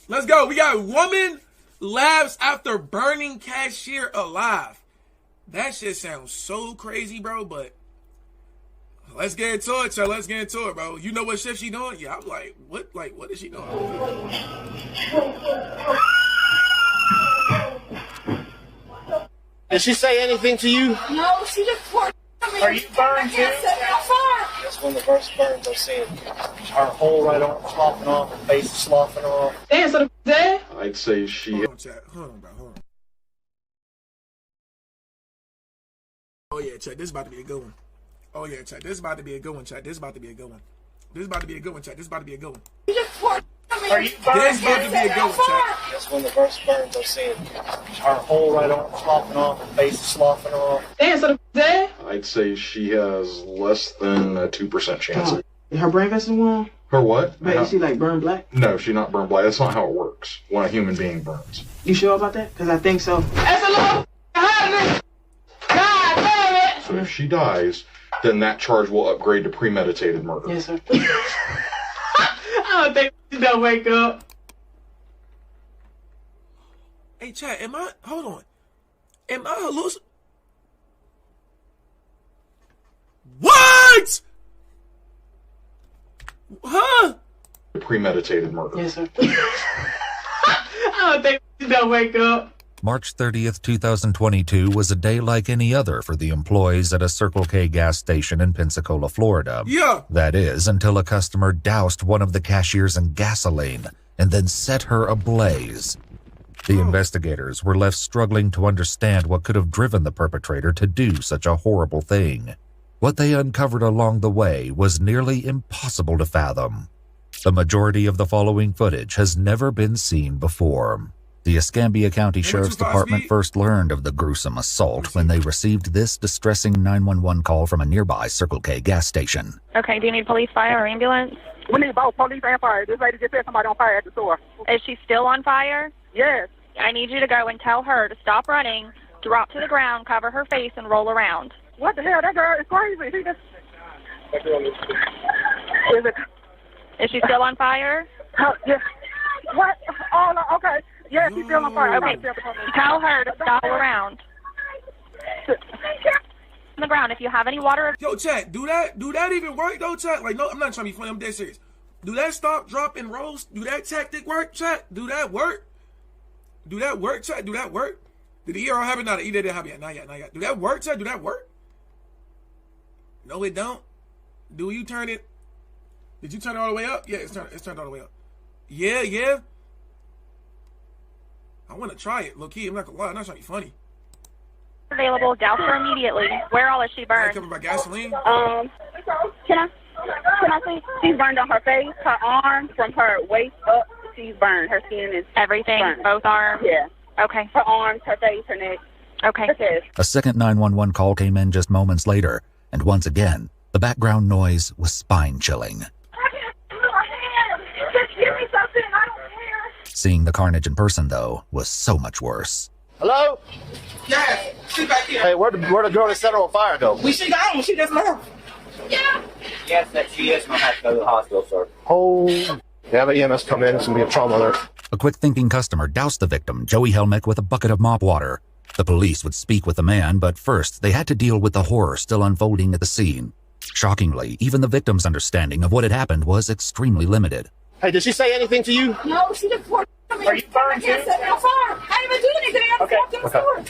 Let's go. We got woman laughs after burning cashier alive. That shit sounds so crazy, bro, but let's get into it, y'all. Let's get into it, bro. You know what shift she doing? Yeah, I'm like, what? Like, what is she doing? Did she say anything to you? No, she just poured. Are you burned too? That's one of the worst burns I've seen. Her whole right arm sloughing off, her face sloughing off. Damn, so the dead? I'd say she... Hold on, chat. Hold on, bro. Hold on. Oh, yeah, chat. This is about to be a good one. Oh, yeah, chat. This is about to be a good one, chat. This is about to be a good one. This is about to be a good one, chat. This is about to be a good one. She just poured. Are you burned? This is about to be a good one, chat. That's one of the worst burns I've seen. Her whole right arm sloughing off, her face sloughing off. Damn, so the dead? I'd say she has less than a 2% chance. Her brain vessel wrong? Her what? Right, is she like burned black? No, she's not burned black. That's not how it works when a human being burns. You sure about that? Because I think so. That's a little God damn it! So if she dies, then that charge will upgrade to premeditated murder. Yes, sir. I don't think she don't wake up. Hey, chat, hold on. Am I hallucinating? What? Huh? Premeditated murder. Yes, sir. I don't think she don't wake up. March 30th, 2022 was a day like any other for the employees at a Circle K gas station in Pensacola, Florida. Yeah. That is, until a customer doused one of the cashiers in gasoline and then set her ablaze. The investigators were left struggling to understand what could have driven the perpetrator to do such a horrible thing. What they uncovered along the way was nearly impossible to fathom. The majority of the following footage has never been seen before. The Escambia County Sheriff's Department first learned of the gruesome assault when they received this distressing 911 call from a nearby Circle K gas station. Okay, do you need police, fire, or ambulance? We need both police and fire. This lady just said somebody on fire at the store. Is she still on fire? Yes. I need you to go and tell her to stop running, drop to the ground, cover her face, and roll around. What the hell? That girl is crazy. She just... Is she still on fire? Yes. What? Oh, no, okay. Yeah, she's still on fire. Okay. Tell her to stop around. On the ground. If you have any water... Yo, chat, do that even work, though, chat? Like, no, I'm not trying to be funny. I'm dead serious. Do that stop, drop, and rolls? Do that tactic work, chat? Do that work? Do that work, chat? Do that work? Did the ER have it? No, the ER didn't have it yet. Not yet, not yet. Do that work, chat? Do that work? No, it don't. Do you turn it? Did you turn it all the way up? Yeah, it's turned all the way up. Yeah, yeah. I want to try it, low key. I'm not gonna lie. I'm not trying to be funny. Available, douse her immediately. Where all is she burned? Covered by gasoline. Can I see? She's burned on her face, her arms, from her waist up. She's burned. Her skin is everything. burned. Both arms. Yeah. Okay. Her arms, her face, her neck. Okay. A second 911 call came in just moments later, and once again, the background noise was spine-chilling. Seeing the carnage in person, though, was so much worse. Hello? Yes. She's back here. Hey, where'd the girl that set her on fire go? She gone. She just left. Yeah. Yes, that she is going to have to go to the hospital, sir. Oh. Yeah, the EMS come in. It's going to be a trauma alert. A quick-thinking customer doused the victim, Joey Helmick, with a bucket of mop water. The police would speak with the man, but first they had to deal with the horror still unfolding at the scene. Shockingly, even the victim's understanding of what had happened was extremely limited. Hey, did she say anything to you? No, she just poured. Are you burned too? I didn't even do anything. I just walked in the store.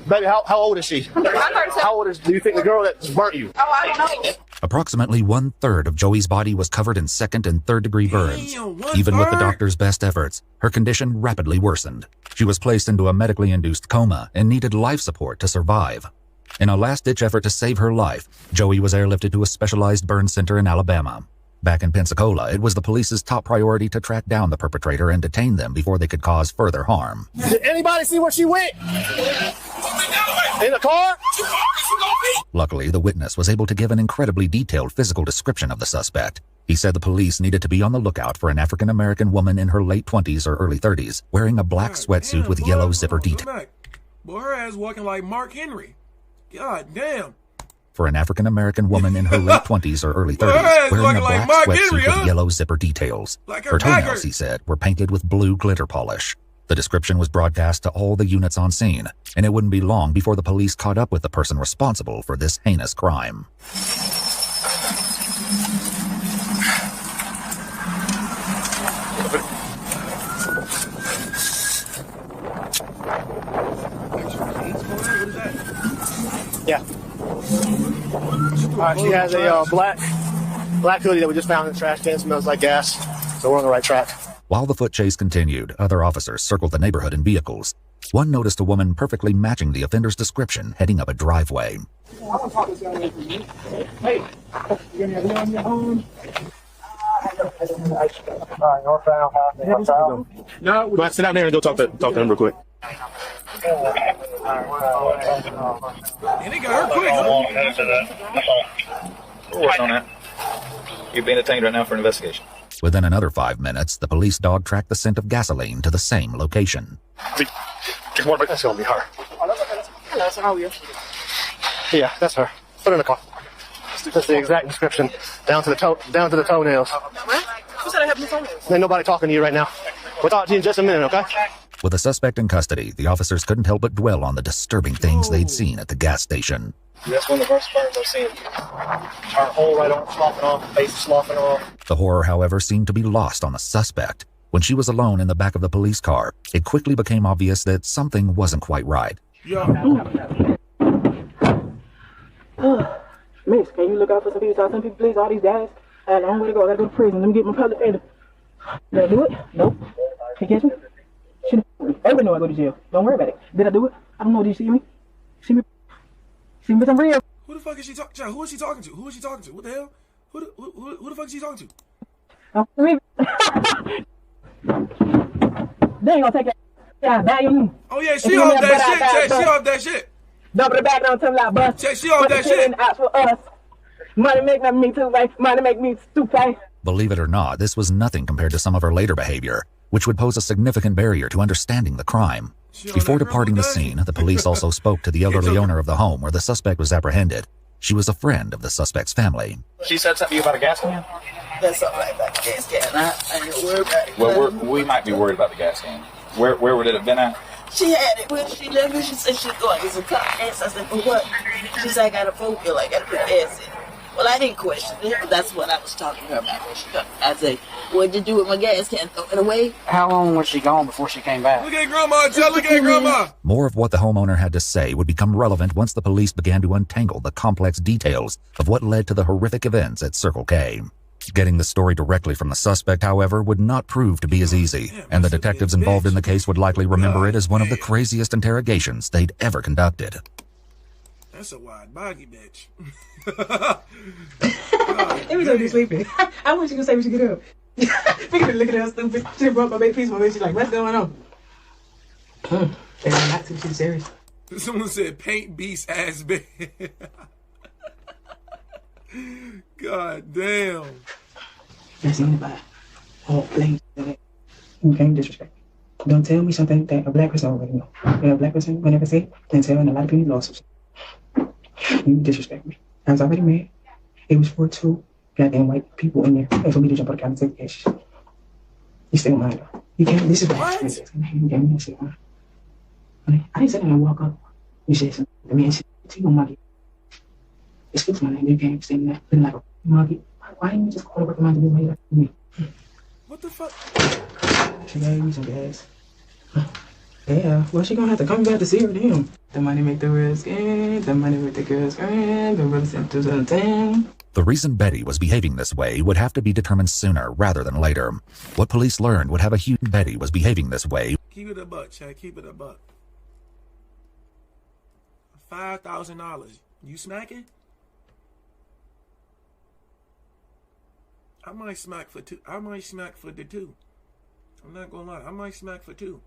Baby, how old is she? How old do you think the girl that burnt you? Oh, I don't know. Approximately 1/3 of Joey's body was covered in second and third-degree burns. Even with the doctor's best efforts, her condition rapidly worsened. She was placed into a medically induced coma and needed life support to survive. In a last-ditch effort to save her life, Joey was airlifted to a specialized burn center in Alabama. Back in Pensacola, it was the police's top priority to track down the perpetrator and detain them before they could cause further harm. Did anybody see where she went? In the car? Luckily, the witness was able to give an incredibly detailed physical description of the suspect. He said the police needed to be on the lookout for an African-American woman in her late 20s or early 30s, wearing a black sweatsuit with yellow zipper detail. Boy, her ass walking like Mark Henry. God damn. for an African-American woman in her late 20s or early 30s Hey, wearing a like black Mark sweatsuit Henry, huh? with yellow zipper details. Like Her Packard. toenails, he said, were painted with blue glitter polish. The description was broadcast to all the units on scene, and it wouldn't be long before the police caught up with the person responsible for this heinous crime. Yeah. She has a black hoodie that we just found in the trash can. Smells like gas. So we're on the right track. While the foot chase continued, other officers circled the neighborhood in vehicles. One noticed a woman perfectly matching the offender's description heading up a driveway. Hey, you gonna have on your own? No, go ahead, sit down there and go talk to him real quick. And he got her quick. We'll work on that. You're being detained right now for an investigation. Within another 5 minutes, the police dog tracked the scent of gasoline to the same location. That's gonna be her. That's how you. Yeah, that's her. Put her in the car. That's the exact description, down to the toenails. Who said I have my toenails? Ain't nobody talking to you right now. We'll talk to you in just a minute, okay? With the suspect in custody, the officers couldn't help but dwell on the disturbing things they'd seen at the gas station. That's one of the worst burns I've seen. Our whole right arm sloughing off, face sloughing off. The horror, however, seemed to be lost on the suspect. When she was alone in the back of the police car, it quickly became obvious that something wasn't quite right. Miss, can you look out for some people? Some people, please. All these guys. I had a long way to go. I gotta go to prison. Let me get my public defender. Did I do it? Nope. Can you catch me? Everybody know I go to jail. Don't worry about it. Did I do it? I don't know. Did you see me? See me? See me? I'm real. Who the fuck is she talking to? Who is she talking to? Who is she talking to? What the hell? Who the fuck is she talking to? They ain't gonna take that. Yeah, bag on. Oh yeah, she off that shit. Check, she off that shit. Double the back on tell that bus. Check, she off that shit. Out for us. Money make me too, like money make me stupid. Believe it or not, this was nothing compared to some of her later behavior, which would pose a significant barrier to understanding the crime. Before departing the scene, the police also spoke to the elderly owner of the home where the suspect was apprehended. She was a friend of the suspect's family. She said something to you about a gas can? That's something like that gas can. I ain't worried about it. Well, we might be worried about the gas can. Where would it have been at? She had it when she left me. She said she's going to get some gas. I said, for what? She said, I got a phone bill. I got to put gas in. Well, I didn't question it. That's what I was talking to her about when she got. I said, what'd you do with my gas can? Throw it away? How long was she gone before she came back? Look at Grandma, Joe. Look at Grandma. More of what the homeowner had to say would become relevant once the police began to untangle the complex details of what led to the horrific events at Circle K. Getting the story directly from the suspect, however, would not prove to be as easy, and the detectives involved in the case would likely remember it as one of the craziest interrogations they'd ever conducted. That's a wide bogey, bitch. Every time you're sleeping, I want you to say when you get up. Figure look at her stupid. She brought my baby piece for me. She's like, what's going on? They're not too serious. Someone said paint beast ass bitch. God damn. That's anybody. Oh, please. You can't disrespect. Don't tell me something that a black person already know. When a black person will never say, then tell and a lot of people lawsuits. You disrespect me. I was already mad. It was for 2 goddamn white people in there. And for me to jump on the counter and take cash. You still mind though. You can't. This is what you gave me that shit. I didn't sit there and walk up. You said something to me and said, you gonna monkey. Excuse my name. You can't stand there. Been like a monkey. Why didn't you just call to recommend me later? What the fuck? She gave me some gas. Yeah, well, she gonna have to come back to see her then. The money make the girls skin, the money make the girls grand, the brother sent 2010. The reason Betty was behaving this way would have to be determined sooner rather than later. What police learned would have a huge Betty was behaving this way. Keep it a buck, Chad. Keep it a buck. $5,000. You smacking? I might smack for 2. I might smack for the 2. I'm not gonna lie. I might smack for 2.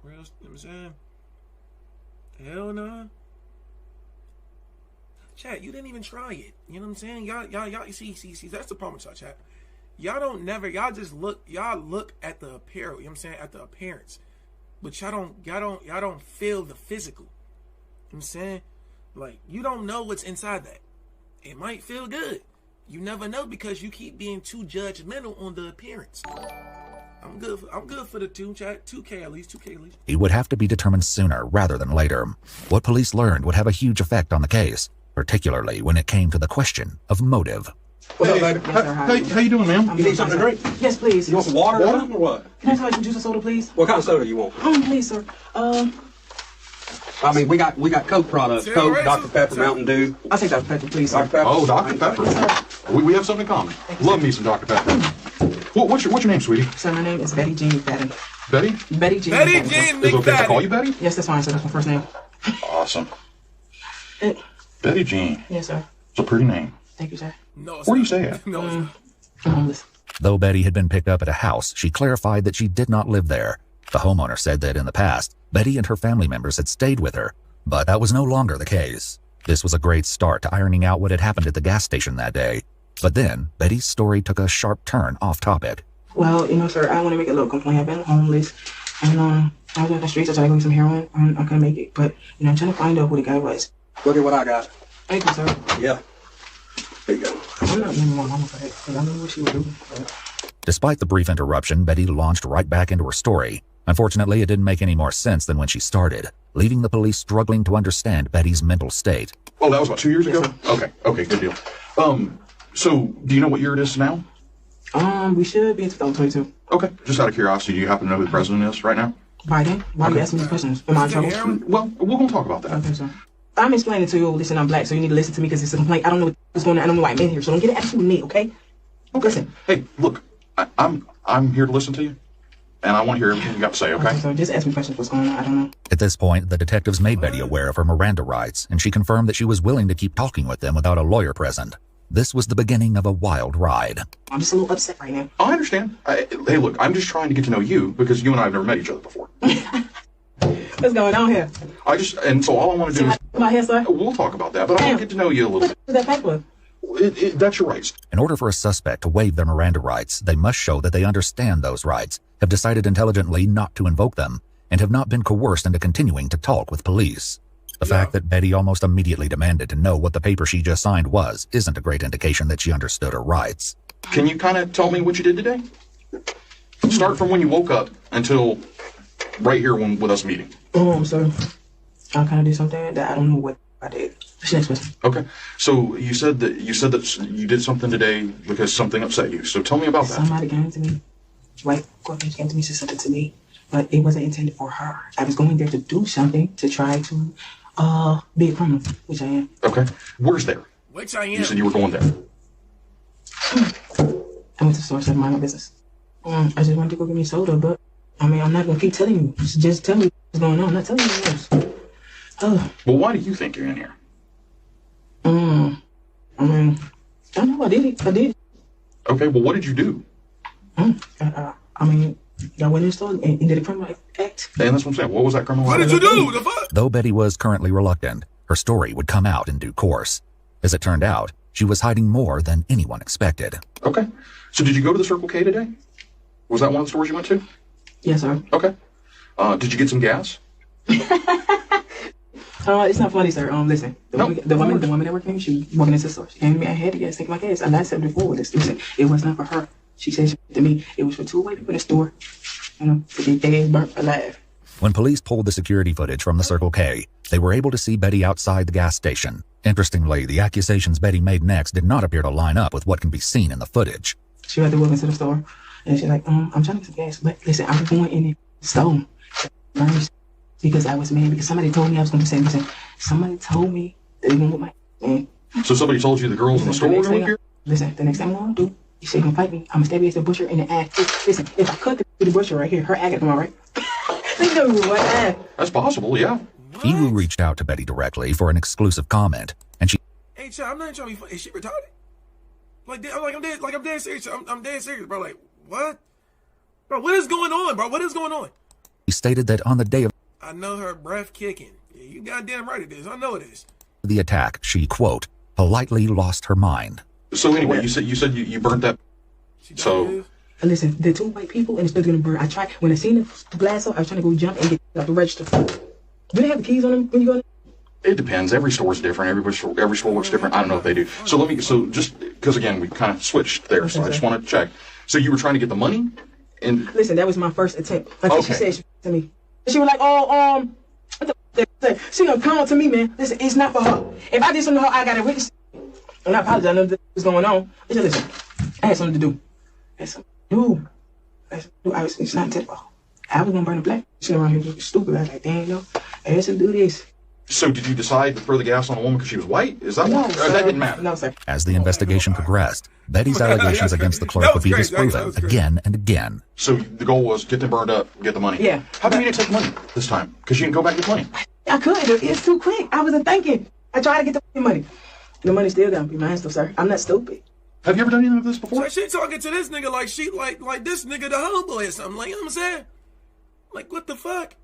Real, you know what I'm saying? Hell no. Chat, you didn't even try it. You know what I'm saying? Y'all, see, that's the problem with y'all, chat. Y'all just look at the apparel, you know what I'm saying? At the appearance. But y'all don't feel the physical. You know what I'm saying? Like, you don't know what's inside that. it might feel good. You never know because you keep being too judgmental on the appearance. I'm good for the 2K at least. He would have to be determined sooner rather than later. What police learned would have a huge effect on the case, particularly when it came to the question of motive. What's up, baby? How you doing, ma'am? You need something to drink? Yes, please. You want some water or what? Can I try some juice or soda, please? What kind of soda you want? Please, sir. I mean, we got Coke products. Coke, Dr. Pepper, Mountain Dew. I'll take Dr. Pepper, please. Dr. Pepper. Oh, Dr. Pepper. We have something in common. Love me some Dr. Pepper. What's your name, sweetie? Sir, my name is Betty Jean McFadden. Betty? Betty Jean Betty McFadden. Jean Is it okay if I call McFadden. you Betty? Yes, that's fine, sir. That's my first name. Awesome. Betty Jean. Yes, sir. It's a pretty name. Thank you, sir. No, Where do you stay at? No, it's not. I'm homeless. Though Betty had been picked up at a house, she clarified that she did not live there. The homeowner said that in the past, Betty and her family members had stayed with her, but that was no longer the case. This was a great start to ironing out what had happened at the gas station that day. But then, Betty's story took a sharp turn off topic. Well, sir, I want to make a little complaint. I've been homeless, and I was on the streets. I tried to go get some heroin. I couldn't make it, but I'm trying to find out who the guy was. Look at what I got. Thank you, sir. Yeah. There you go. I'm not blaming my mama for that, because I know what she would do. But... Despite the brief interruption, Betty launched right back into her story. Unfortunately, it didn't make any more sense than when she started, leaving the police struggling to understand Betty's mental state. Oh, that was about 2 years ago? Yes, Okay, good deal. So, do you know what year it is now? We should be in 2022. Okay, just out of curiosity, do you happen to know who the president is right now? Biden? Why are you asking me these questions? Am I in trouble? Well, we're going to talk about that. Okay, sir. I'm explaining to you, listen, I'm black, so you need to listen to me because it's a complaint. I don't know what's going on. I don't know why I'm in here, so don't get an attitude with me, okay? Listen. Hey, look, I'm here to listen to you, and I want to hear everything you got to say, okay? So just ask me questions. What's going on? I don't know. At this point, the detectives made Betty aware of her Miranda rights, and she confirmed that she was willing to keep talking with them without a lawyer present. This was the beginning of a wild ride. I'm just a little upset right now. I understand. Hey, look, I'm just trying to get to know you because you and I have never met each other before. What's going on here? And so all I want to do is... Come out here, sir. We'll talk about that, but I want to get to know you a little bit. What's that paper? That's your rights. In order for a suspect to waive their Miranda rights, they must show that they understand those rights, have decided intelligently not to invoke them, and have not been coerced into continuing to talk with police. The fact that Betty almost immediately demanded to know what the paper she just signed was isn't a great indication that she understood her rights. Can you kind of tell me what you did today? Start from when you woke up until right here with us meeting. Sir, I kind of did something that I don't know what I did. What's the next question? Okay, so you said that you did something today because something upset you. So tell me about that. Somebody came to me. White girlfriend came to me, said something to me, but it wasn't intended for her. I was going there to do something to try to be a criminal, which I am. Okay, where's there? Which I am. You said you were going there. I went to the store, said mind my business. I just wanted to go get me soda, but I'm not gonna keep telling you. Just tell me what's going on. I'm not telling you anything else. Well, why do you think you're in here? I don't know. I did. Okay, well, what did you do? I went in the store and did a criminal act. And that's what I'm saying. What was that criminal act? What did you do? The fuck? Though Betty was currently reluctant, her story would come out in due course. As it turned out, she was hiding more than anyone expected. Okay, so did you go to the Circle K today? Was that one of the stores you went to? Yes, sir. Okay. Did you get some gas? It's not funny, sir. Listen. The woman that worked for me, she was walking into the store. She came to me, I had to get take my gas. I said before this. Listen, it was not for her. She said to me, it was for two white people in the store. To get their ass burnt alive. When police pulled the security footage from the Circle K, they were able to see Betty outside the gas station. Interestingly, the accusations Betty made next did not appear to line up with what can be seen in the footage. She had to walk into the store, and she's like, I'm trying to get some gas, but listen, I was going in the store because I was mad because somebody told me I was going to do something. Somebody told me that they were with my man. So somebody told you the girls in the store were going to here? Listen, the next thing I'm going to do, you say you're going to fight me, I'm going to stab you as the butcher in the ass. Listen, if I cut the butcher right here, her eye got to come out, right? That's possible, yeah. Iwu reached out to Betty directly for an exclusive comment, and she... Hey, child, I'm not trying to be funny. Is she retarded? I'm dead serious. I'm dead serious, bro. Like, what? Bro, what is going on, bro? What is going on? He stated that on the day of I know her breath kicking. Yeah, you goddamn right it is. I know it is. the attack, she, quote, politely lost her mind. So anyway, you said you burnt that. So... Listen, the two white people and it's still gonna burn. I tried, when I seen the glass up, I was trying to go jump and get out the register. Do they have the keys on them when you go in? It depends. Every store is different. Every store works different. I don't know what they do. So just because again we kind of switched there, so I just want to check. So you were trying to get the money, and listen, that was my first attempt. Until okay. She said she to me. She was like, "Oh, what the she gonna come to me, man. Listen, it's not for her. If I did something to her, I gotta witness." And I apologize. I know what's going on. Listen, I had something to do. It's not intentional. I was gonna burn the black. She around here looking stupid. I was like, dang, no, I had to do this. So did you decide to throw the gas on a woman because she was white? Is that what? That didn't matter. No, sir. As the investigation progressed, Betty's allegations against the clerk would be disproven again and again. So the goal was get them burned up, get the money. Yeah. How come you didn't take the money this time? Because you didn't go back and get the money. I could. It's too quick. I wasn't thinking. I tried to get the money. The money still gotta be mine, stuff, sir. I'm not stupid. Have you ever done anything of this before? So she talking to this nigga like she like this nigga the homeboy or something. Like, you know what I'm saying? Like, what the fuck?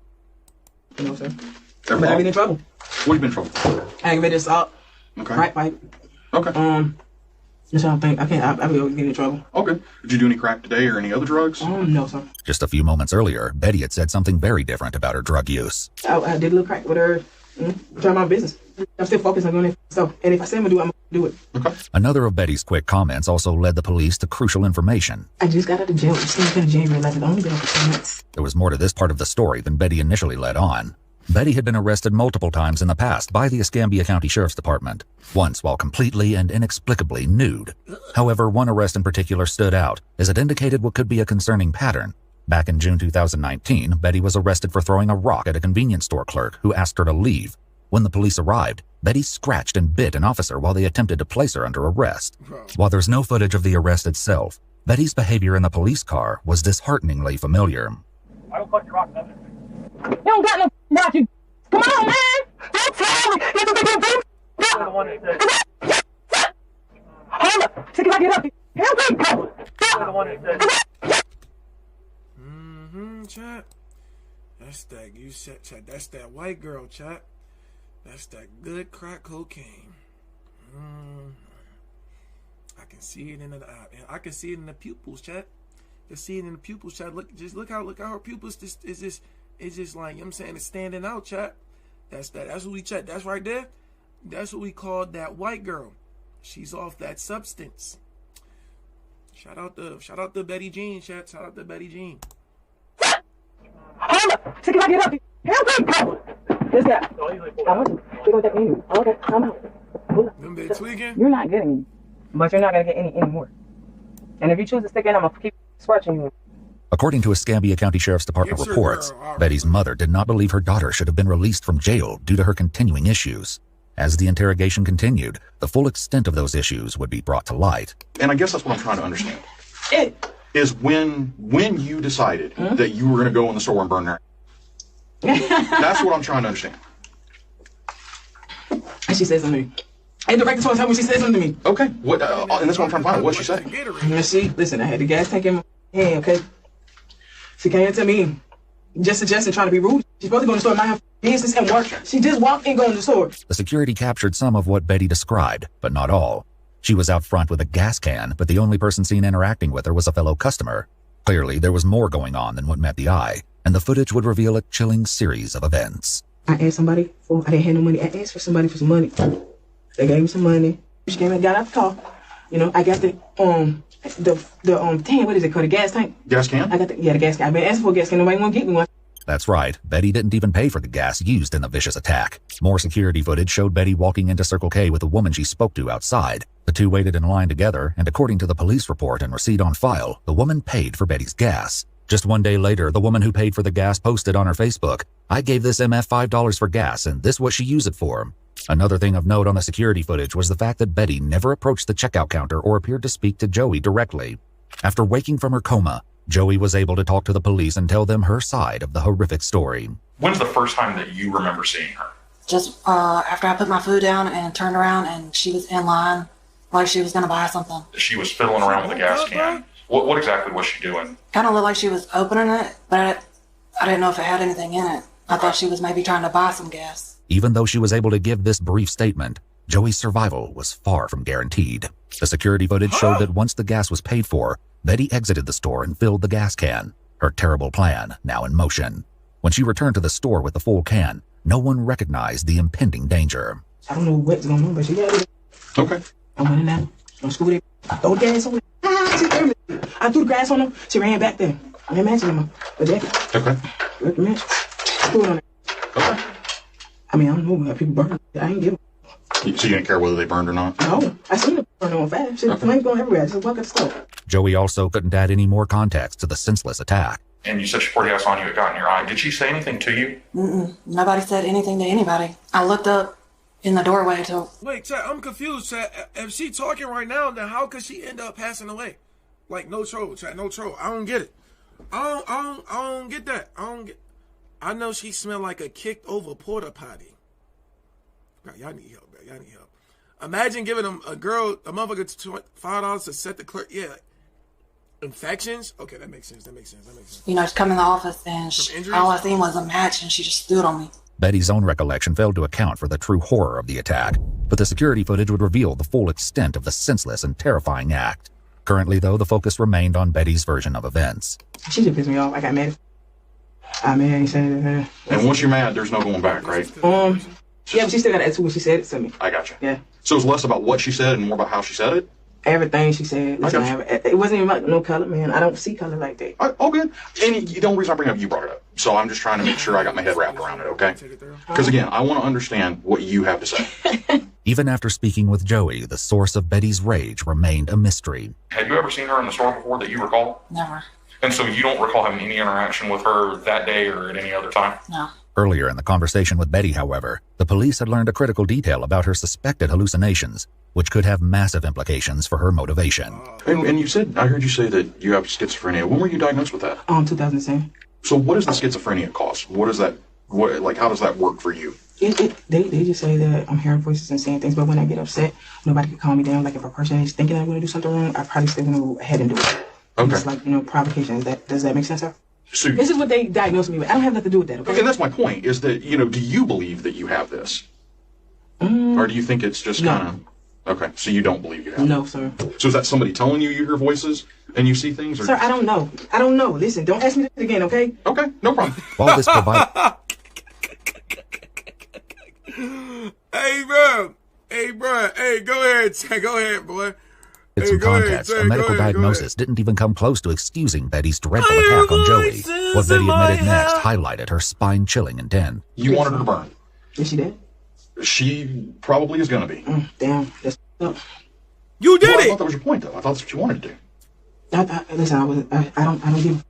You know what I'm saying? But I've been in trouble. What have you been in trouble for? Aggravated assault. Okay. Crack pipe. Okay. That's what I think. I'll be able to get in trouble. Okay. Did you do any crack today or any other drugs? No, sir. Just a few moments earlier, Betty had said something very different about her drug use. I did a little crack with her. Try my business. I'm still focused on doing it. So, and if I say I'm gonna do it, I'm gonna do it. Okay. Another of Betty's quick comments also led the police to crucial information. I just got out of jail. I just been in January. I've only been out for 2 months. There was more to this part of the story than Betty initially led on. Betty had been arrested multiple times in the past by the Escambia County Sheriff's Department, once while completely and inexplicably nude. However, one arrest in particular stood out, as it indicated what could be a concerning pattern. Back in June 2019, Betty was arrested for throwing a rock at a convenience store clerk who asked her to leave. When the police arrived, Betty scratched and bit an officer while they attempted to place her under arrest. While there's no footage of the arrest itself, Betty's behavior in the police car was dishearteningly familiar. I don't fucking rock nothing. You don't got no rock. You come on, man. Don't tell me. You You're the one that said. hold up. See if I get up. You're the one that said. Chat. That's that, you said, chat. That's that white girl, chat. That's that good crack cocaine. I can see it in the eye. I can see it in the pupils, chat. Just see it in the pupils, chat. Look how her pupils is just like, you know what I'm saying, it's standing out, chat. That's what we chat. That's right there. That's what we call that white girl. She's off that substance. Shout out to Betty Jean, chat. Shout out to Betty Jean. hold up. See if I get up. What's that? I wasn't. You're gonna take me anyway. Okay, I'm out. Them they tweaking? You're not getting me, but you're not gonna get any more. And if you choose to stick in, I'm gonna keep scratching you. According to Escambia County Sheriff's Department reports, Betty's mother did not believe her daughter should have been released from jail due to her continuing issues. As the interrogation continued, the full extent of those issues would be brought to light. And I guess that's what I'm trying to understand. Is when you decided that you were going to go in the store and burn her. That's what I'm trying to understand. And she said something to me. And the director told me she said something to me. Okay. What? And that's what I'm trying to find out. What'd she say? Listen, I had the gas tank in my hand, okay? She came to me, just suggesting trying to be rude. She's supposed to go in the store and mind her business and work. She just walked and go in the store. The security captured some of what Betty described, but not all. She was out front with a gas can, but the only person seen interacting with her was a fellow customer. Clearly, there was more going on than what met the eye, and the footage would reveal a chilling series of events. I asked somebody I didn't have no money. I asked for somebody for some money. They gave me some money. She came and got out the car. You know, I got the what is it called? The gas tank? Gas can? I got the gas can. I've been asking for a gas can. Nobody want to get me one. That's right. Betty didn't even pay for the gas used in the vicious attack. More security footage showed Betty walking into Circle K with a woman she spoke to outside. The two waited in line together, and according to the police report and receipt on file, the woman paid for Betty's gas. Just one day later, the woman who paid for the gas posted on her Facebook, "I gave this MF $5 for gas, and this what she used it for." Another thing of note on the security footage was the fact that Betty never approached the checkout counter or appeared to speak to Joey directly. After waking from her coma, Joey was able to talk to the police and tell them her side of the horrific story. When's the first time that you remember seeing her? Just after I put my food down and turned around, and she was in line like she was going to buy something. She was fiddling around with a gas can. What exactly was she doing? Kind of looked like she was opening it, but I didn't know if it had anything in it. I thought she was maybe trying to buy some gas. Even though she was able to give this brief statement, Joey's survival was far from guaranteed. The security footage showed that once the gas was paid for, Betty exited the store and filled the gas can, her terrible plan now in motion. When she returned to the store with the full can, no one recognized the impending danger. I don't know what's going on, but she got it. Okay. I went in there. I screwed it. I threw the gas on it. She threw it. I threw the grass on her. She ran back there. I didn't match with my jacket. Okay. With the match. Threw it on it. Okay. I mean, I don't know how people burn. I ain't give a. So you didn't care whether they burned or not? No. I seen it burn on fire. Shit, flames going everywhere. I just walk up the stove. Joey also couldn't add any more context to the senseless attack. And you said she poured gas on you, it got in your eye. Did she say anything to you? Nobody said anything to anybody. I looked up in the doorway to... Wait, Chad, I'm confused, Chad. If she talking right now, then how could she end up passing away? Like, no troll, Chad, no troll. I don't get it. I don't get that. I know she smelled like a kicked over porta potty. Bro, y'all need help, bro. Y'all need help. Imagine giving a motherfucker $5 to set the clerk. Yeah. Infections? Okay, that makes sense. You know, she come in the office and all I seen was a match and she just stood on me. Betty's own recollection failed to account for the true horror of the attack, but the security footage would reveal the full extent of the senseless and terrifying act. Currently, though, the focus remained on Betty's version of events. She just pissed me off. I got mad. I ain't saying anything. And once you're mad, there's no going back, right? Yeah, but she still got attitude when she said it to me. I got you. Yeah. So it's less about what she said and more about how she said it? Everything she said. Listen, it wasn't even about no color, man. I don't see color like that. All good. And the only reason I bring it up, you brought it up. So I'm just trying to make sure I got my head wrapped around it, okay? Because again, I want to understand what you have to say. Even after speaking with Joey, the source of Betty's rage remained a mystery. Have you ever seen her in the store before that you recall? Never. And so you don't recall having any interaction with her that day or at any other time? No. Earlier in the conversation with Betty, however, the police had learned a critical detail about her suspected hallucinations, which could have massive implications for her motivation. And you said, I heard you say that you have schizophrenia. When were you diagnosed with that? 2007. So what does the schizophrenia cause? What is that? How does that work for you? They just say that I'm hearing voices and saying things, but when I get upset, nobody can calm me down. Like if a person is thinking I'm going to do something wrong, I probably still going to go ahead and do it. Okay. It's like, provocation. Does that make sense, sir? So, this is what they diagnosed me with. I don't have nothing to do with that, okay? Okay, that's my point, is that, do you believe that you have this? Or do you think it's just kind of... Okay, so you don't believe you have it? No, sir. So is that somebody telling you hear voices and you see things? Or... Sir, I don't know. Listen, don't ask me this again, okay? Okay, no problem. While this provides... Hey, bro. Hey, go ahead. Go ahead, boy. Some context, a medical diagnosis didn't even come close to excusing Betty's dreadful attack on Joey. What Betty admitted next highlighted her spine-chilling intent. You wanted her to burn. Is she dead? She probably is going to be. Damn, that's You did it! I thought that was your point, though. I thought that's what you wanted to do. Listen, I don't give.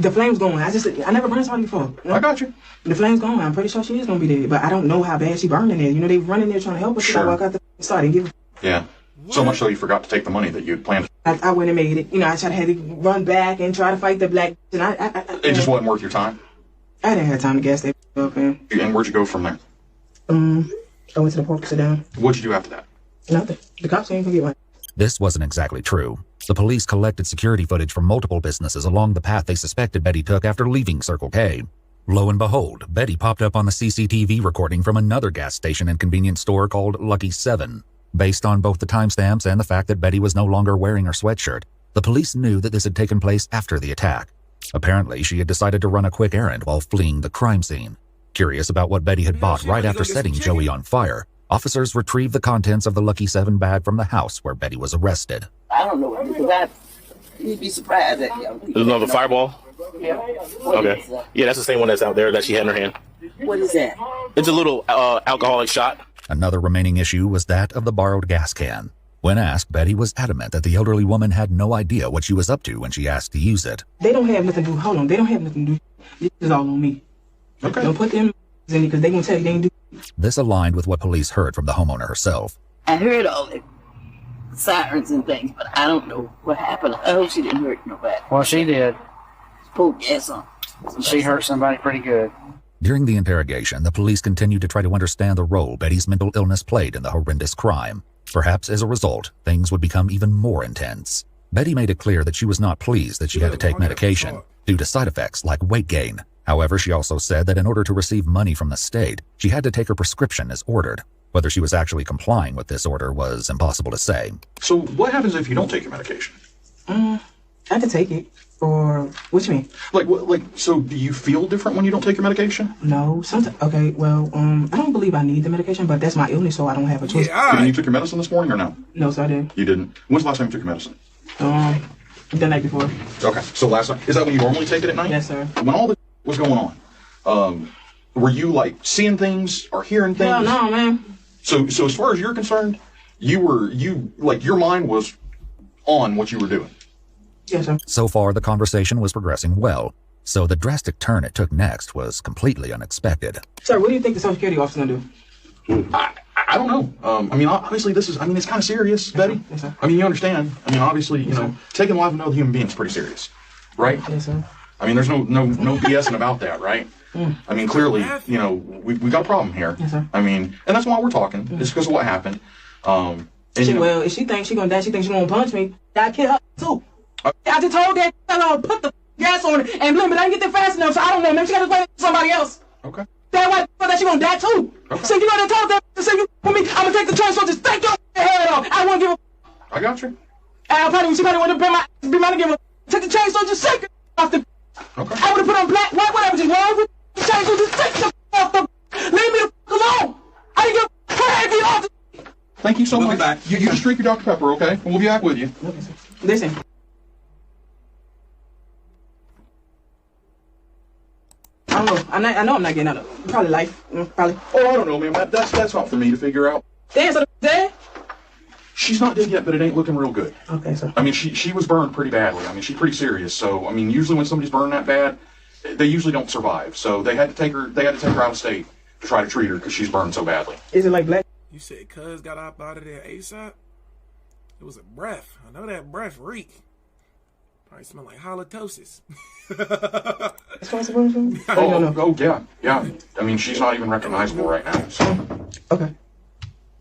The flame's going. I never burned somebody before. I got you. The flame's going. I'm pretty sure she is going to be dead, but I don't know how bad she burned in there. They run in there trying to help her. Sure. I walk out the side and give her. Yeah. What? So much so you forgot to take the money that you had planned. I went and made it. I had to run back and try to fight the black. And it just wasn't worth your time? I didn't have time to gas that up. And where'd you go from there? I went to the park to sit down. What'd you do after that? Nothing. The cops ain't gonna get one. This wasn't exactly true. The police collected security footage from multiple businesses along the path they suspected Betty took after leaving Circle K. Lo and behold, Betty popped up on the CCTV recording from another gas station and convenience store called Lucky 7. Based on both the timestamps and the fact that Betty was no longer wearing her sweatshirt, the police knew that this had taken place after the attack. Apparently, she had decided to run a quick errand while fleeing the crime scene. Curious about what Betty had bought right after setting Joey on fire, officers retrieved the contents of the Lucky 7 bag from the house where Betty was arrested. I don't know, because you'd be surprised at There's another fireball? Yeah. Okay. Yeah, that's the same one that's out there that she had in her hand. What is that? It's a little alcoholic shot. Another remaining issue was that of the borrowed gas can. When asked, Betty was adamant that the elderly woman had no idea what she was up to when she asked to use it. They don't have nothing to do. Hold on. They don't have nothing to do. This is all on me. Okay. Don't put them in because they gonna tell you they ain't do. This aligned with what police heard from the homeowner herself. I heard all the sirens and things, but I don't know what happened. I hope she didn't hurt nobody. Well, she did. Pulled gas on. She hurt somebody pretty good. During the interrogation, the police continued to try to understand the role Betty's mental illness played in the horrendous crime. Perhaps as a result, things would become even more intense. Betty made it clear that she was not pleased that she had to take medication due to side effects like weight gain. However, she also said that in order to receive money from the state, she had to take her prescription as ordered. Whether she was actually complying with this order was impossible to say. So what happens if you don't take your medication? I can take it. For what you mean? Like, so do you feel different when you don't take your medication? No, sometimes. Okay, well, I don't believe I need the medication, but that's my illness, so I don't have a choice. Yeah, And you took your medicine this morning or no? No, so I didn't. You didn't. When's the last time you took your medicine? The night before. Okay, so last night. Is that when you normally take it at night? Yes, sir. When all this was going on, were you like seeing things or hearing things? Hell no, man. So as far as you're concerned, your mind was on what you were doing. Yes, sir. So far, the conversation was progressing well, so the drastic turn it took next was completely unexpected. Sir, what do you think the Social Security officer gonna do? I don't know. I mean, obviously, it's kind of serious, Betty. Yes, sir. I mean, you understand. I mean, obviously, taking the life of another human being is pretty serious, right? Yes, sir. I mean, there's no BSing about that, right? I mean, clearly, we got a problem here. Yes, sir. I mean, and that's why we're talking. It's because of what happened. Well, if she thinks she gonna die, she thinks she gonna punch me. I kill her too. I just told that fellow put the gas on it and blame, but I didn't get there fast enough, so I don't know. Maybe she got to blame somebody else. Okay. That white that she gonna die too. Okay. So you know they told that to say you for me, I'm gonna take the transfer, just take your head off. I won't give a. I got you. She probably want to be my give a take the chainsaw, just shake it off the. Okay. I would have put on black, white, whatever, just wrong with the chainsaw, just take the off the. Leave me the alone. I didn't give a heavy off the. Thank you so much. Back. You just drink your Dr. Pepper, okay? We'll be back with you. Okay, sir. Listen. I don't know. I know I'm not getting out of it. Probably life. Probably. Oh, I don't know, man. That's not for me to figure out. Damn, so dead? She's not dead yet, but it ain't looking real good. Okay, sir. I mean, she was burned pretty badly. I mean, she's pretty serious. So, I mean, usually when somebody's burned that bad, they usually don't survive. So they had to take her out of state to try to treat her because she's burned so badly. Is it like black? You said cuz got up out of there ASAP? It was a breath. I know that breath reek. Probably smell like halitosis. Oh, yeah. I mean, she's not even recognizable right now. So. Okay.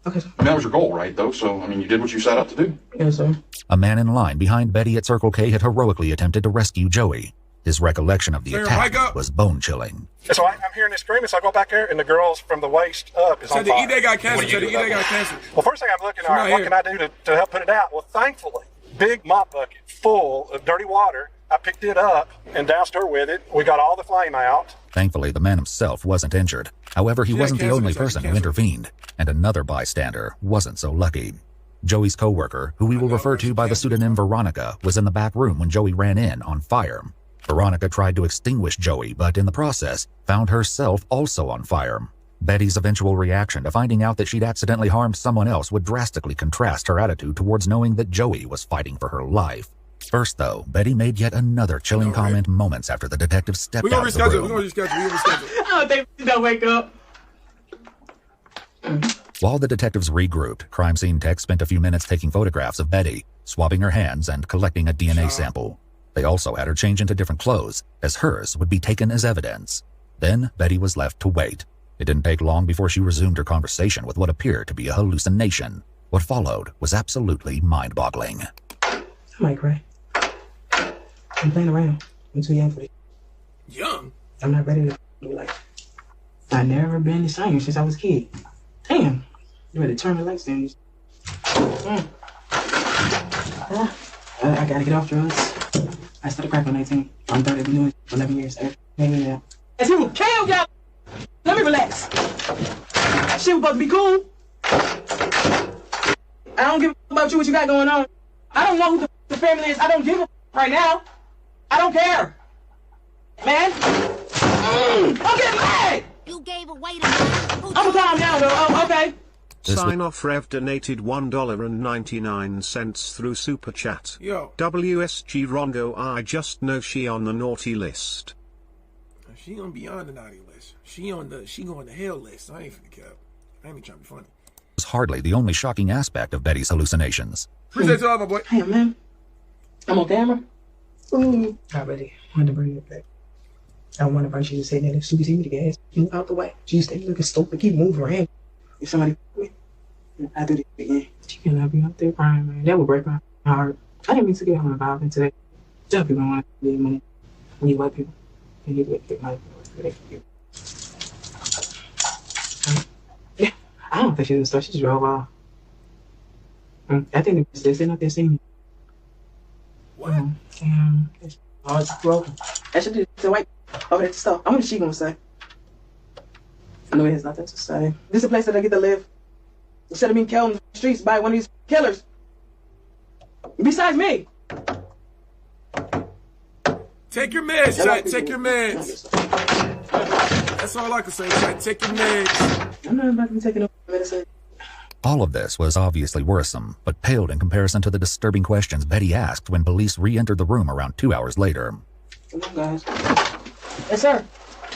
Okay, sir. I mean, that was your goal, right, though? So, I mean, you did what you set out to do. Yes, sir. A man in line behind Betty at Circle K had heroically attempted to rescue Joey. His recollection of the attack was bone-chilling. So I'm hearing this screaming, so I go back there, and the girl's from the waist up is on fire. Said the E-Day got canceled. Well, first thing I'm looking at, what can I do to help put it out? Well, thankfully, big mop bucket full of dirty water. I picked it up and doused her with it. We got all the flame out. Thankfully, the man himself wasn't injured. However, he wasn't the only person who intervened, and another bystander wasn't so lucky. Joey's co-worker, who we will refer to by the pseudonym Veronica, was in the back room when Joey ran in on fire. Veronica tried to extinguish Joey, but in the process, found herself also on fire. Betty's eventual reaction to finding out that she'd accidentally harmed someone else would drastically contrast her attitude towards knowing that Joey was fighting for her life. First, though, Betty made yet another chilling comment moments after the detective stepped out of the room. We're gonna reschedule. I don't think they'll wake up. While the detectives regrouped, crime scene tech spent a few minutes taking photographs of Betty, swabbing her hands and collecting a DNA sample. They also had her change into different clothes, as hers would be taken as evidence. Then Betty was left to wait. It didn't take long before she resumed her conversation with what appeared to be a hallucination. What followed was absolutely mind-boggling. I might cry. I'm playing around. I'm too young for this. Young? I'm not ready to do life. I've never been the same since I was a kid. Damn. You ready to turn the lights down? I gotta get off drugs. I started crack on 19. I'm 30. I've been doing it for 11 years. As he will kill y'all. Let me relax. Shit was supposed to be cool. I don't give a about you, what you got going on. I don't know who the family is. I don't give a right now. I don't care. Man. Don't get mad. You gave away the money. I'm calm down, though. Oh, okay. Sign off Rev donated $1.99 through Super Chat. Yo. WSG Rondo, I just know she on the naughty list. She gonna be on the naughty list. She going the hell list. I ain't finna cap. I ain't trying to be funny. Was hardly the only shocking aspect of Betty's hallucinations. Appreciate you all, my boy. Hey, man. I'm on camera. Ooh. Already. I wanted to bring it back. I wonder if she was sitting there and she see me the gas. Move out the way. She stay looking stupid. Keep moving around. If somebody me, I do this again. She cannot be out there crying, man. That would break my heart. I didn't mean to get involved into that. Some people don't want to get money. When you white people, they need to get money. Yeah. I don't think she was stuff. She just drove off. I think they're sitting out there singing. What? I Oh, it's broken. That should do the white over at the store. I wonder what she gonna say. No, it has nothing to say. This is a place that I get to live. Instead of being killed in the streets by one of these killers. Besides me. Take your meds, chat. Take your meds. That's all I can say, chat. Take your meds. I'm not about to be taking no medicine. All of this was obviously worrisome, but paled in comparison to the disturbing questions Betty asked when police re-entered the room around 2 hours later. Come on, guys. Yes, sir.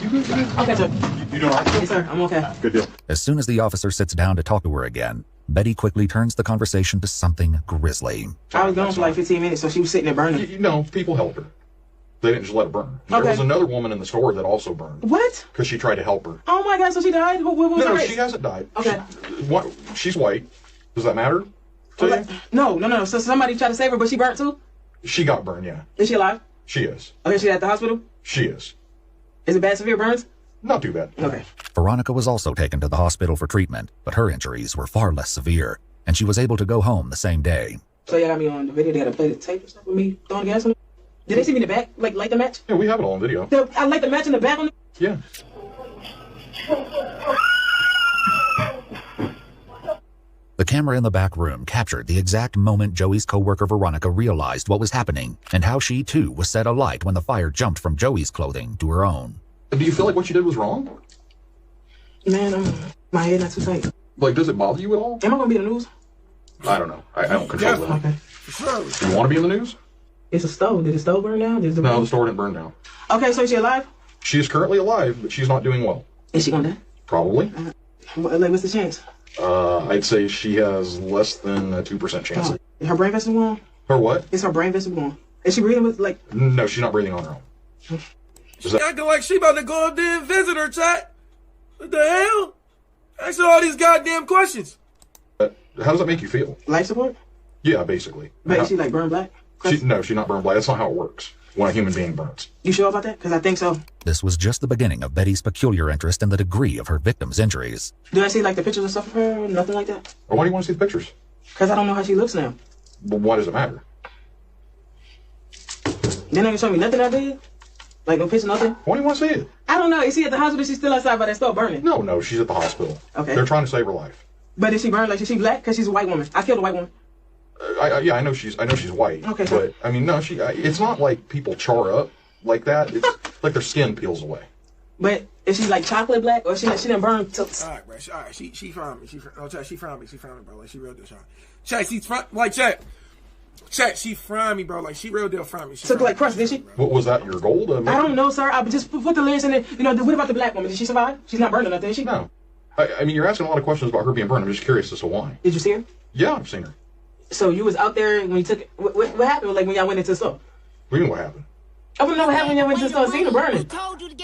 You good? Okay, sir. You doing all right? Yes, sir. I'm okay. Good deal. As soon as the officer sits down to talk to her again, Betty quickly turns the conversation to something grisly. I was gone for like 15 minutes, so she was sitting there burning. You know, people helped her. They didn't just let it burn. There was another woman in the store that also burned. What? Because she tried to help her. Oh my God, so she died? What was No, her she hasn't died. Okay. She's white. Does that matter to you? No. So somebody tried to save her, but she burnt too? She got burned, yeah. Is she alive? She is. Okay, she at the hospital? She is. Is it bad, severe burns? Not too bad. Okay. Veronica was also taken to the hospital for treatment, but her injuries were far less severe, and she was able to go home the same day. So you got me on the video, they had to play the tape and stuff with me throwing gas on it? Did they see me in the back, like light the match? Yeah, we have it all on video. I light the match in the back on it? Yeah. The camera in the back room captured the exact moment Joey's coworker Veronica realized what was happening and how she too was set alight when the fire jumped from Joey's clothing to her own. Do you feel like what you did was wrong? Man, my head not too tight. Like, does it bother you at all? Am I gonna be in the news? I don't know. I don't control that. Okay. Do you want to be in the news? It's a stove. Did the stove burn down? No, the store didn't burn down. Okay, so is she alive? She is currently alive, but she's not doing well. Is she gonna die? Probably. Like, what's the chance? I'd say she has less than a 2% chance. Is her brain vessel gone? Her what? Is her brain vessel gone? Is she breathing with, like... No, she's not breathing on her own. She acting like she about to go up there and visit her, chat. What the hell? Answer all these goddamn questions. How does that make you feel? Life support? Yeah, basically. But is she, like, burned black? No, she's not burned black. That's not how it works when a human being burns. You sure about that? Because I think so. This was just the beginning of Betty's peculiar interest in the degree of her victim's injuries. Do I see, like, the pictures and stuff of her? Nothing like that? Well, why do you want to see the pictures? Because I don't know how she looks now. Well, why does it matter? They're not going to show me nothing I did? Like, no picture, nothing? Why do you want to see it? I don't know. Is she at the hospital? She's still outside by that stove burning? No, she's at the hospital. Okay. They're trying to save her life. But is she burned? Like, is she black? Because she's a white woman. I killed a white woman. Yeah, I know she's white. Okay, but I mean, no, it's not like people char up like that. It's like their skin peels away. But is she like chocolate black, or she didn't burn till? All right, bro. All right, she found me. She found me, bro. Like she real deal shot. Chat, she's like chat. She found me, bro. Like she real deal found me. She took like crust, did she? What was that? Your goal to make? I don't know, sir. I just put the lyrics in there. You know, what about the black woman? Did she survive? She's not burned or nothing, is she? No. I mean, you're asking a lot of questions about her being burned. I'm just curious as to why. Did you see her? Yeah, I've seen her. So you was out there when you took it. What happened? Like when y'all went into the store? What do you mean what happened? I want to know what happened when y'all went to the store and seen her burning.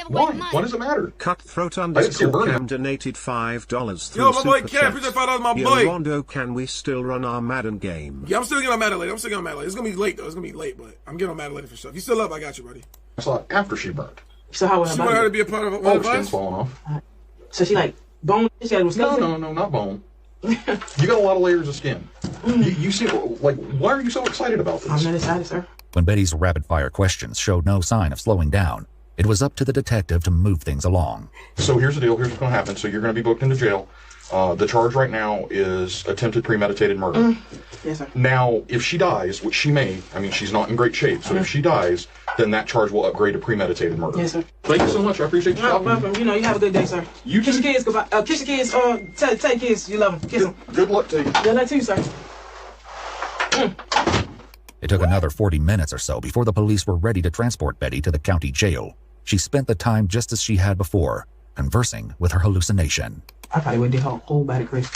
Why? Why does it matter? Cutthroat _ Cam donated $5 through Yo, my boy Super Cam, Chat. appreciate $5, my boy. Ayeerondo, can we still run our Madden game? Yeah, I'm still getting on Madden later. It's gonna be late though. It's gonna be late, but I'm getting on Madden later for sure. If you still up, I got you, buddy. I saw it after she burned. So how was she wanted her to be a part of one of skin's us? falling off. So she like bone? She had No, not bone. You got a lot of layers of skin. You see, like, why are you so excited about this? I'm not excited, sir. When Betty's rapid-fire questions showed no sign of slowing down, it was up to the detective to move things along. So here's the deal. Here's what's going to happen. So you're going to be booked into jail. The charge right now is attempted premeditated murder. Yes, sir. Now, if she dies, which she may, I mean, she's not in great shape, so if she dies, then that charge will upgrade to premeditated murder. Yes, sir. Thank you so much. I appreciate you stopping. Welcome. You know, you have a good day, sir. You kiss your kids. Goodbye. Kiss your kids. Tell your kids you love them. Kiss them. Good luck to you. Good luck to you, sir. It took another 40 minutes or so before the police were ready to transport Betty to the county jail. She spent the time just as she had before, conversing with her hallucination. I probably would do her whole body crazy.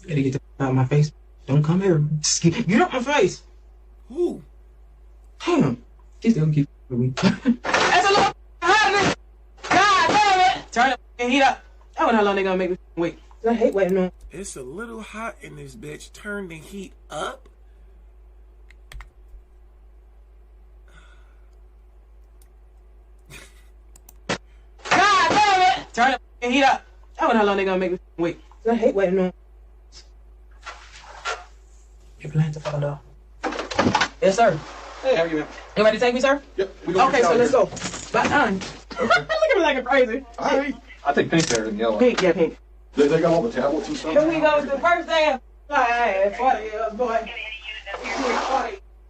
Gotta get out of my face. Don't come here. Just get off my face. Who? Damn. She's still keep with me. That's a little hot. God damn it. Turn the heat up. I wonder how long they gonna make me wait. I hate waiting on. It's a little hot in this bitch. Turn the heat up. God damn it. Turn the heat up. I wonder how long they gonna make me wait. I hate waiting on. Your plans are falling off. Yes, sir. Hey, how you doing? You ready to take me, sir? Yep. Okay, so let's go. Bye. Look at me like a crazy. All right. I think pink better than yellow. Pink, yeah, pink. They got all the tablets and stuff. Here we go. The first day of life. 40 years, boy.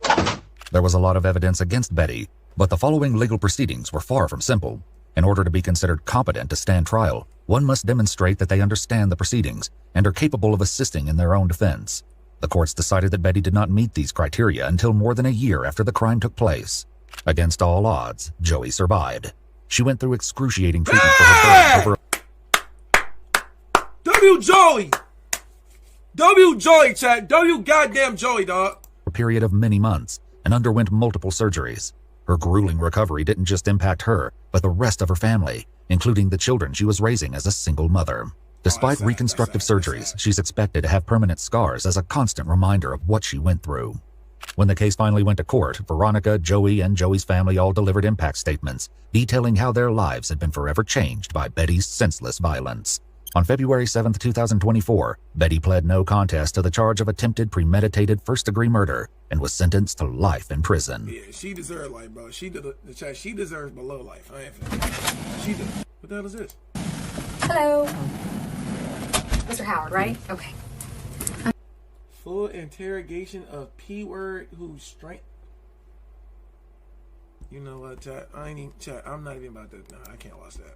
40. There was a lot of evidence against Betty, but the following legal proceedings were far from simple. In order to be considered competent to stand trial, one must demonstrate that they understand the proceedings and are capable of assisting in their own defense. The courts decided that Betty did not meet these criteria until more than a year after the crime took place. Against all odds, Joey survived. She went through excruciating treatment for her burn over W Joey, chat. W goddamn Joey, dog. a period of many months and underwent multiple surgeries. Her grueling recovery didn't just impact her, but the rest of her family, including the children she was raising as a single mother. Despite reconstructive surgeries, she's expected to have permanent scars as a constant reminder of what she went through. When the case finally went to court, Veronica, Joey, and Joey's family all delivered impact statements detailing how their lives had been forever changed by Betty's senseless violence. On February 7, 2024, Betty pled no contest to the charge of attempted premeditated first-degree murder and was sentenced to life in prison. Yeah, she deserved life, bro. She deserves below life. I ain't finna. She did. What the hell is this? Hello. Mr. Howard, right? Okay. Full interrogation of P-word whose strength. You know what, chat? I ain't even, chat. I'm not even about to. No, I can't watch that.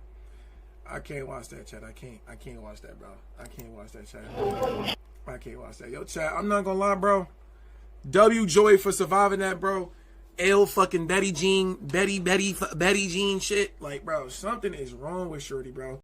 I can't watch that, chat. I can't watch that, bro. I can't watch that, chat. I can't watch that. Yo, chat, I'm not gonna lie, bro. W Joy for surviving that, bro. L fucking Betty Jean shit. Like, bro, something is wrong with Shorty, bro.